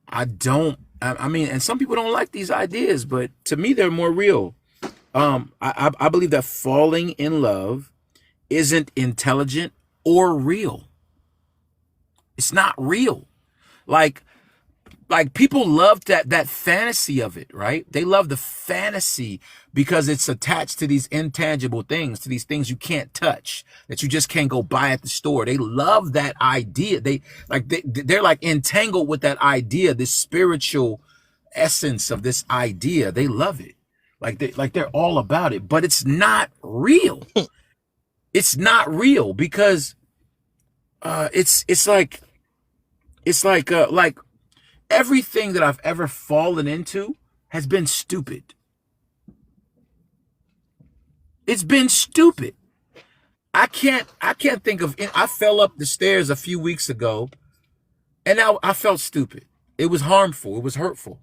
I don't. I mean, and some people don't like these ideas, but to me, they're more real. I believe that falling in love isn't intelligent or real. It's not real. Like like people love that fantasy of it, right? They love the fantasy because it's attached to these intangible things, to these things you can't touch, that you just can't go buy at the store. They love that idea. They're like entangled with that idea, this spiritual essence of this idea. They love it. They're all about it, but it's not real. It's not real because it's like everything that I've ever fallen into has been stupid. It's been stupid. I can't think of it. I fell up the stairs a few weeks ago and now I felt stupid. It was harmful. It was hurtful.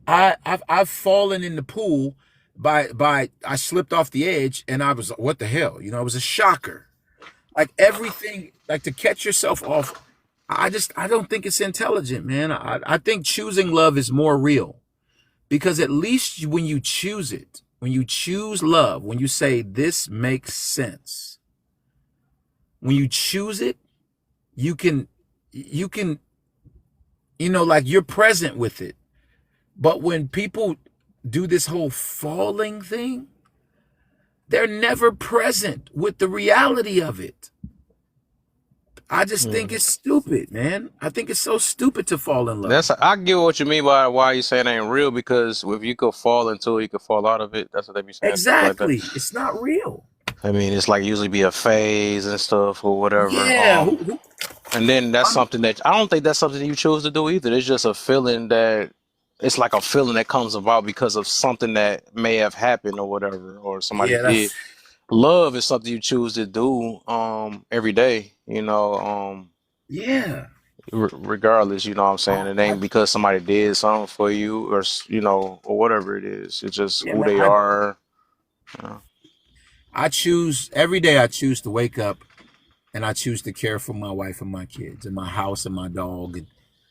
I've fallen in the pool by I slipped off the edge and I was, what the hell? You know, it was a shocker. Like everything, like to catch yourself off. I don't think it's intelligent, man. I think choosing love is more real because at least when you choose it, when you choose love, when you say this makes sense, when you choose it, you can, you know, like you're present with it. But when people do this whole falling thing, they're never present with the reality of it. I just think it's stupid, man. I think it's so stupid to fall in love. I get what you mean by why you saying it ain't real, because if you could fall into it, you could fall out of it. That's what they be saying, stuff like that. Exactly. It's not real. I mean, it's like usually be a phase and stuff or whatever. Yeah. And then that's something that I don't think that's something you choose to do either. It's just a feeling that it's like a feeling that comes about because of something that may have happened or whatever, or somebody did. Love is something you choose to do every day, you know, yeah. regardless, you know what I'm saying? It ain't because somebody did something for you or, you know, or whatever it is. It's just who they are. I choose every day. I choose to wake up and I choose to care for my wife and my kids and my house and my dog. And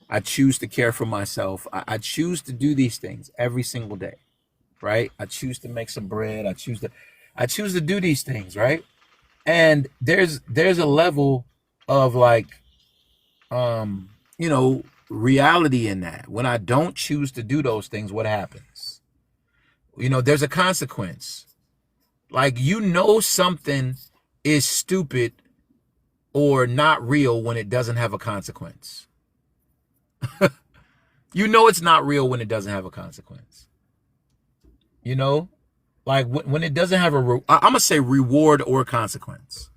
I choose to care for myself. I choose to do these things every single day, right? I choose to make some bread. I choose to do these things, right? And there's a level of like, you know, reality in that. When I don't choose to do those things, what happens? You know, there's a consequence. Like, you know, something is stupid or not real when it doesn't have a consequence. You know, it's not real when it doesn't have a consequence. You know, like when it doesn't have I'm gonna say reward or consequence.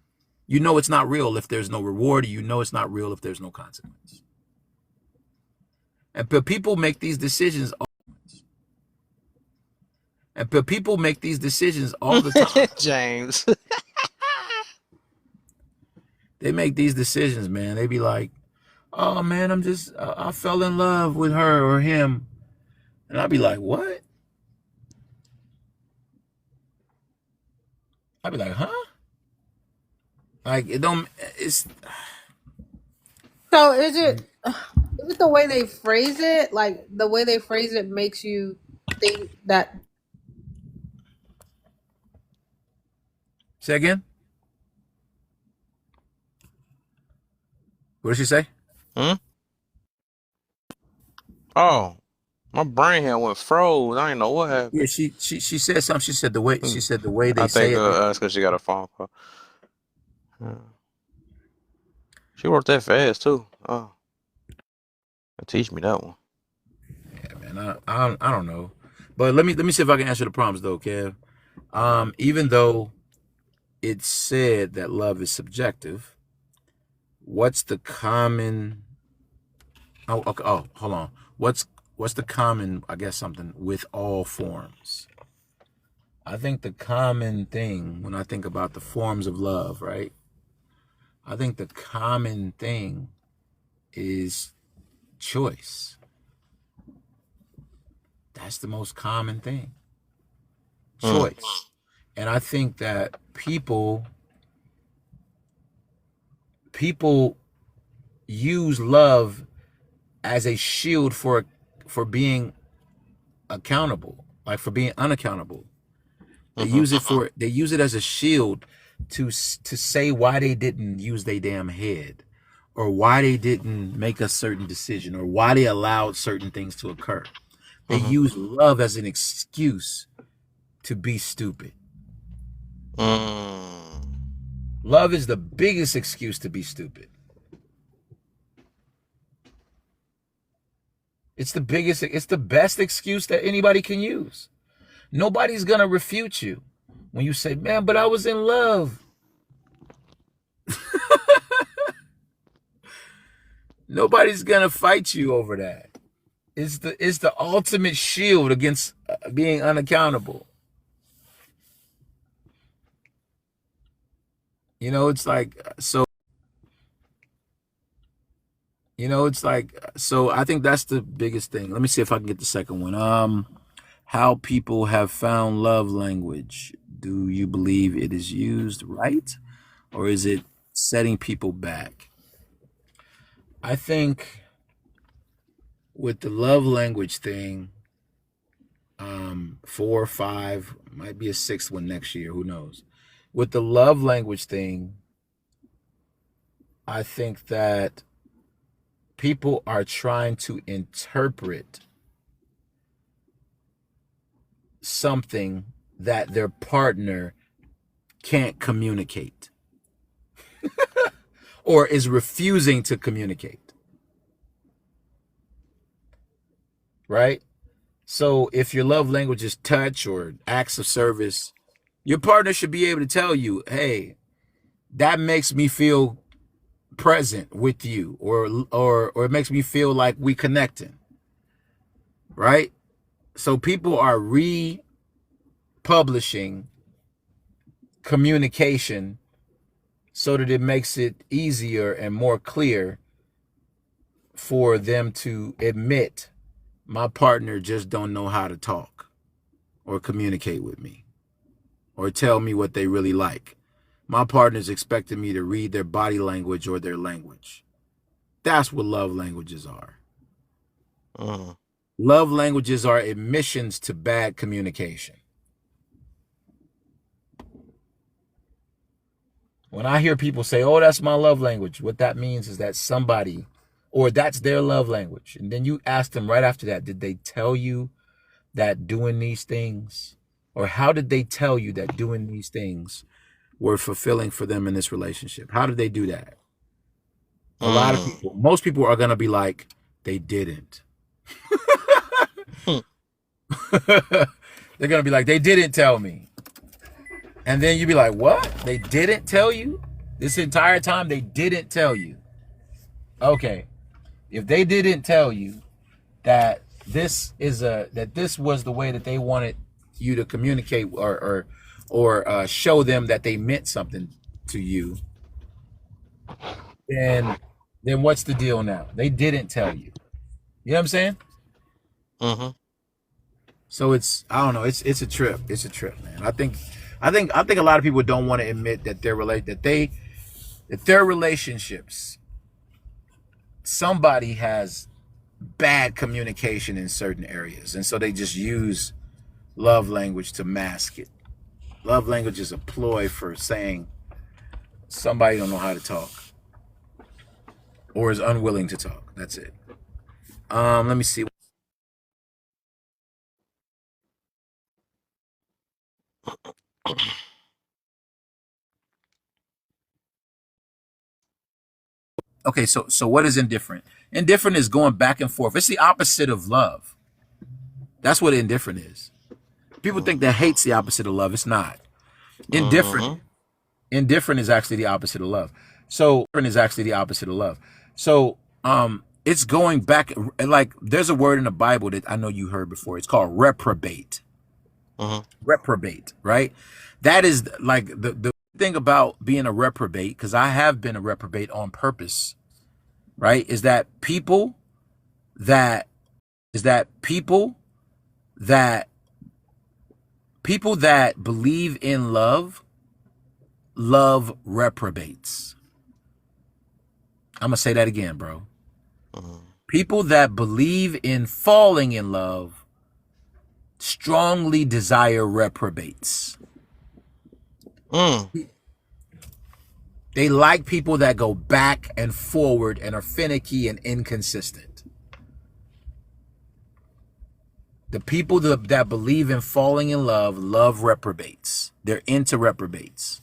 You know, it's not real if there's no reward. You know, it's not real if there's no consequence. And people make these decisions. People make these decisions all the time. James. They make these decisions, man. They be like, oh man, I fell in love with her or him. And I'll be like, what? I'll be like, huh? Like, it's. So is it the way they phrase it? Like the way they phrase it makes you think that. Say again? What did she say? Oh, my brain here went froze. I didn't know what happened. Yeah, she said something. She said the way they I say think it. that's because she got a phone call. She worked that fast too. Oh, teach me that one. Yeah, man. I don't know, but let me see if I can answer the prompts though, Kev. Even though it's said that love is subjective, what's the common? Oh, okay. Oh, hold on. What's the common? I guess something with all forms. I think the common thing when I think about the forms of love, right? I think the common thing is choice. That's the most common thing. Choice. And I think that people use love as a shield for being accountable, like for being unaccountable. They use it as a shield to say why they didn't use their damn head, or why they didn't make a certain decision, or why they allowed certain things to occur. They Mm-hmm. use love as an excuse to be stupid. Mm. Love is the biggest excuse to be stupid. It's the best excuse that anybody can use. Nobody's gonna refute you when you say, man, but I was in love. Nobody's gonna fight you over that. It's the ultimate shield against being unaccountable. You know, it's like so. You know, it's like so. I think that's the biggest thing. Let me see if I can get the second one. How people have found love language. Do you believe it is used right, or is it setting people back? I think with the love language thing, 4 or 5, might be a 6th one next year, who knows. With the love language thing, I think that people are trying to interpret something that their partner can't communicate or is refusing to communicate, right? So if your love language is touch or acts of service, your partner should be able to tell you, hey, that makes me feel present with you, or it makes me feel like we connecting, right? So people are republishing communication so that it makes it easier and more clear for them to admit my partner just don't know how to talk or communicate with me or tell me what they really like. My partner's expecting me to read their body language or their language. That's what love languages are. Mm. Love languages are admissions to bad communication. When I hear people say, oh, that's my love language, what that means is that somebody, or that's their love language. And then you ask them right after that, did they tell you that doing these things, or how did they tell you that doing these things were fulfilling for them in this relationship? How did they do that? A lot of Mm. people, most people are going to be like, they didn't. Hmm. They're going to be like, they didn't tell me. And then you'd be like, what? They didn't tell you? This entire time they didn't tell you. Okay. If they didn't tell you that this was the way that they wanted you to communicate or show them that they meant something to you, then what's the deal now? They didn't tell you. You know what I'm saying? Mm-hmm. So it's, I don't know, it's a trip. It's a trip, man. I think a lot of people don't want to admit that their relationships, somebody has bad communication in certain areas, and so they just use love language to mask it. Love language is a ploy for saying somebody don't know how to talk or is unwilling to talk. That's it. Let me see. Okay, so what is indifferent? Indifferent is going back and forth. It's the opposite of love. That's what indifferent is. People think that hate's the opposite of love. It's not. Indifferent. Mm-hmm. Indifferent is actually the opposite of love. So it's going back, like there's a word in the Bible that I know you heard before. It's called reprobate. Mm-hmm. Reprobate, right? That is like the thing about being a reprobate, because I have been a reprobate on purpose, right? Is that people that believe in love reprobates. I'm gonna say that again, bro. Mm-hmm. People that believe in falling in love strongly desire reprobates. Mm. They like people that go back and forward and are finicky and inconsistent. The people that believe in falling in love reprobates. They're into reprobates.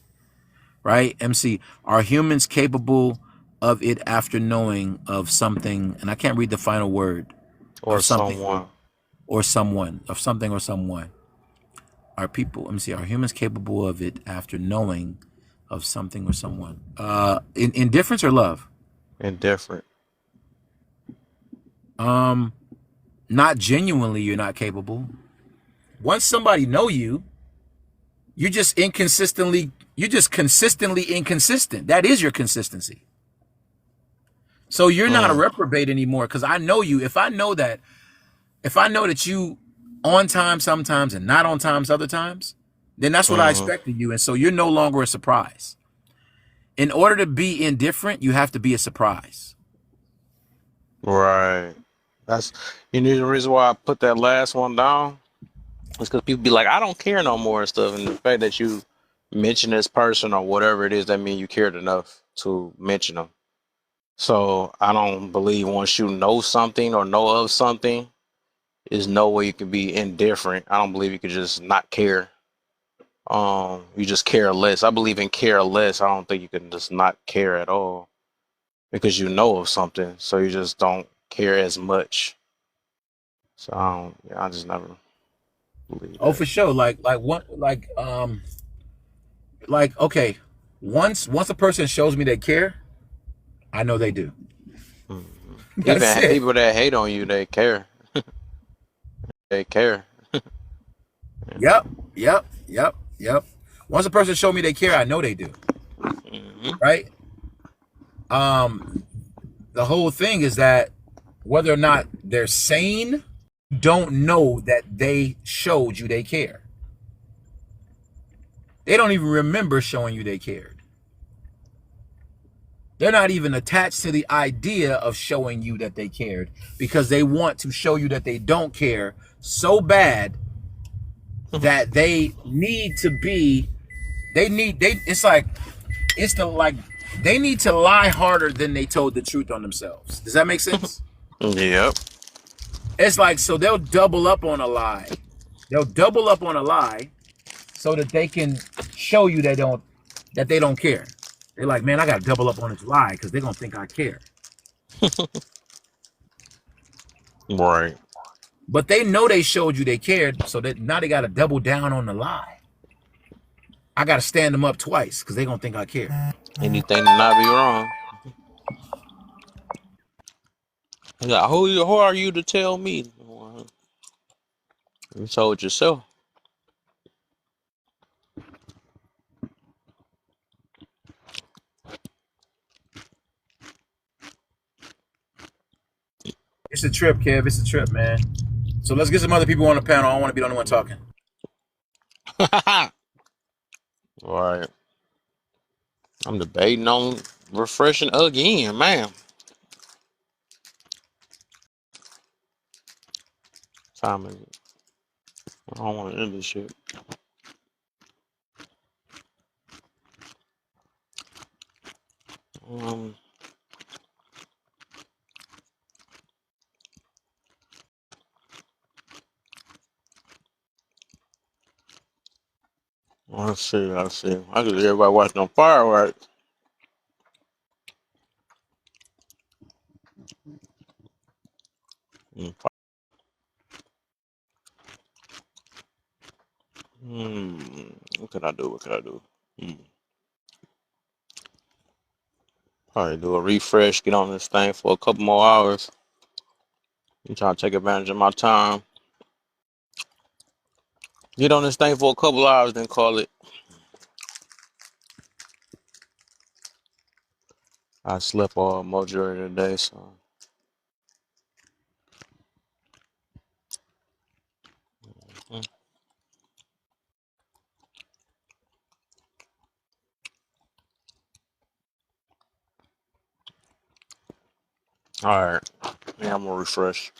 Right? MC, are humans capable of it after knowing of something? And I can't read the final word. Or Of something someone. or someone. Of something or someone. Are people, let me see, are humans capable of it after knowing of something or someone? Indifference or love? Indifferent. Not genuinely, you're not capable. Once somebody know you, you're just consistently inconsistent. That is your consistency. So you're not a reprobate anymore, because I know you. If I know that you on time sometimes and not on times other times, then that's what I expect of you. And so you're no longer a surprise. In order to be indifferent, you have to be a surprise. Right. That's the reason why I put that last one down is because people be like, I don't care no more and stuff. And the fact that you mention this person or whatever it is, that means you cared enough to mention them. So I don't believe once you know something or know of something, there's no way you can be indifferent. I don't believe you could just not care. You just care less. I believe in care less. I don't think you can just not care at all because you know of something, so you just don't care as much. So I just never believe Oh, that. for sure. Okay, once a person shows me they care, I know they do. hmm That's Even it. people that hate on you, they care. They care. Yep, yep. Once a person show me they care, I know they do. hmm Right? The whole thing is that whether or not they're sane, don't know that they showed you they care. They don't even remember showing you they cared. They're not even attached to the idea of showing you that they cared, because they want to show you that they don't care so bad that they need to be, it's like, they need to lie harder than they told the truth on themselves. Does that make sense? Yep. It's like, so they'll double up on a lie. They'll double up on a lie so that they can show you that they don't care. They're like, man, I got to double up on this lie because they're going to think I care. Right. But they know they showed you they cared, so that now they got to double down on the lie. I got to stand them up twice because they're going to think I care. Anything to not be wrong. Like, who are you to tell me? Well, you told yourself. It's a trip, Kev. It's a trip, man. So let's get some other people on the panel. I don't want to be the only one talking. Right. I'm debating on refreshing again, man. Time is it? I don't want to end this shit. Um, let's see. Let's see. I could hear everybody watching on fireworks. Mm, What could I do? What could I do? Hmm. Probably do a refresh. Get on this thing for a couple more hours. I'm trying to take advantage of my time. Get on this thing for a couple hours, then call it. I slept all majority of the day, so. Mm. All right. Yeah, I'm gonna refresh.